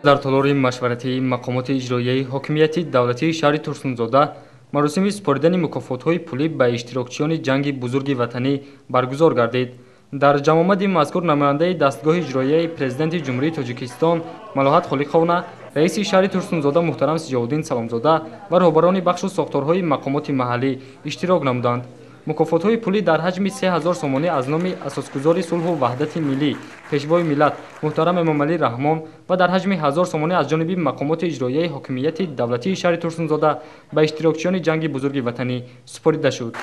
дар толори машваратии мақомоти иҷроияи ҳокимияти давлатии шаҳри Турсунзода маросими супоридани мукофотҳои пулӣ ба иштирокчиёни ҷанги бузурги ватанӣ баргузор гардид. дар ҷамъомади мазкур намояндаи дастгоҳи иҷроияи президенти ҷумҳурии Тоҷикистон Малоҳат Холиқовна, раиси шаҳри Турсунзода муҳтарам Сиҷоуддин Саломзода ва роҳбарони бахшу сохторҳои мақомоти маҳаллӣ иштирок намуданд. мукофотҳои пулӣ дар ҳаҷми 3000 сомонӣ аз номи асосгузори сулҳу ваҳдати миллӣ пешвои миллат муҳтарам Эмомалӣ Раҳмон ва дар ҳаҷми 1000 сомонӣ аз ҷониби мақомоти иҷроияи ҳокимияти давлатии шаҳри Турсунзода ба иштирокчиёни ҷанги бузурги ватанӣ супорида шуд.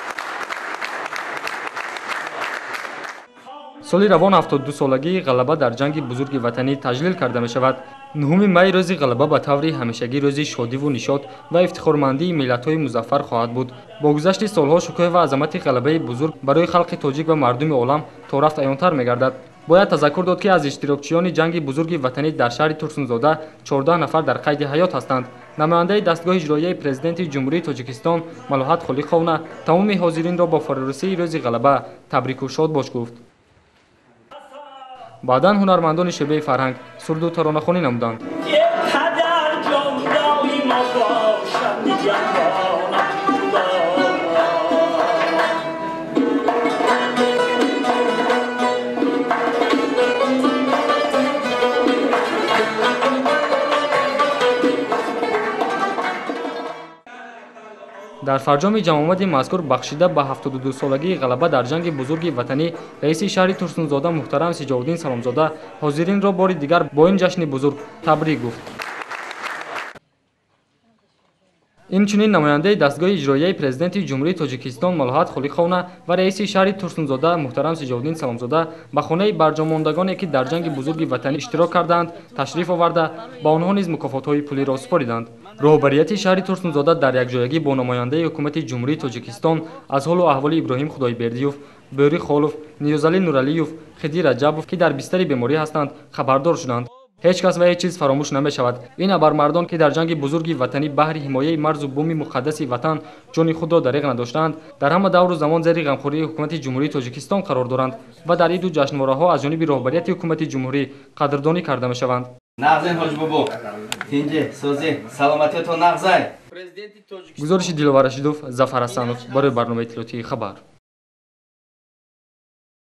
соли равон 72-солагии ғалаба дар ҷанги бузурги ватанӣ таҷлил карда мешавад. 9 май рӯзи ғалаба ба таври ҳамешагӣ рӯзи шодиву нишод ва ифтихормандии миллатҳои музаффар хоҳад буд. бо гузашти солҳо шукӯҳ ва азамати ғалабаи бузург барои халқи тоҷик ва мардуми олам то рафт аёнтар мегардад. бояд тазаккур дод ки аз иштирокчиёни ҷанги бузурги ватанӣ дар шаҳри Турсунзода 14 нафар дар қайди ҳаёт ҳастанд. намояндаи дастгоҳи иҷроияи президенти ҷумҳурии Тоҷикистон Малоҳат Холиқовна тамоми ҳозиринро бо фарорасии рӯзи ғалаба табрику шодбош гуфт. баъдан ҳунармандони шӯъбаи фарҳанг сурду таронахонӣ намуданд. дар фарҷоми ҷамъомади мазкур бахшида ба 72-солагии ғалаба дар ҷанги бузурги ватанӣ раиси шаҳри Турсунзода муҳтарам Сиҷоуддин Саломзода ҳозиринро бори дигар бо ин ҷашни бузург табрик гуфт. инчунин намояндаи дастгоҳи иҷроияи президенти ҷумҳурии Тоҷикистон Малоҳат Холиқовна ва раиси шаҳри Турсунзода муҳтарам Сиҷоуддин Саломзода ба хонаи барҷомондагоне ки дар ҷанги бузурги ватанӣ иштирок карданд ташриф оварда ба онҳо низ мукофотҳои пулиро супориданд. роҳбарияти шаҳри Турсунзода дар якҷоягӣ бо намояндаи ҳукумати ҷумҳурии Тоҷикистон аз ҳолу аҳволи Иброҳим Худойбердиев, Бӯри Холов, Ниёзалӣ Нуралиев, Хидӣ Раҷабов ки дар бистари беморӣ ҳастанд хабардор шуданд. ҳеҷ кас ва ҳеҷ чиз фаромӯш намешавад. ин абармардон ки дар ҷанги бузурги ватанӣ баҳри ҳимояи марзу буми муқаддаси ватан ҷони худро дариғ надоштаанд, дар ҳама давру замон зери ғамхории ҳукумати ҷумҳурии Тоҷикистон қарор доранд ва дар иду ҷашнвораҳо аз ҷониби роҳбарияти ҳукумати ҷумҳурӣ қадрдонӣ карда мешаванд. нағзен ҳоҷ бобо тинҷи созӣ саломатиятон нағзай. гузориши Диловар Рашидов, Зафар Асанов барои барномаи иттилоотии Хабар.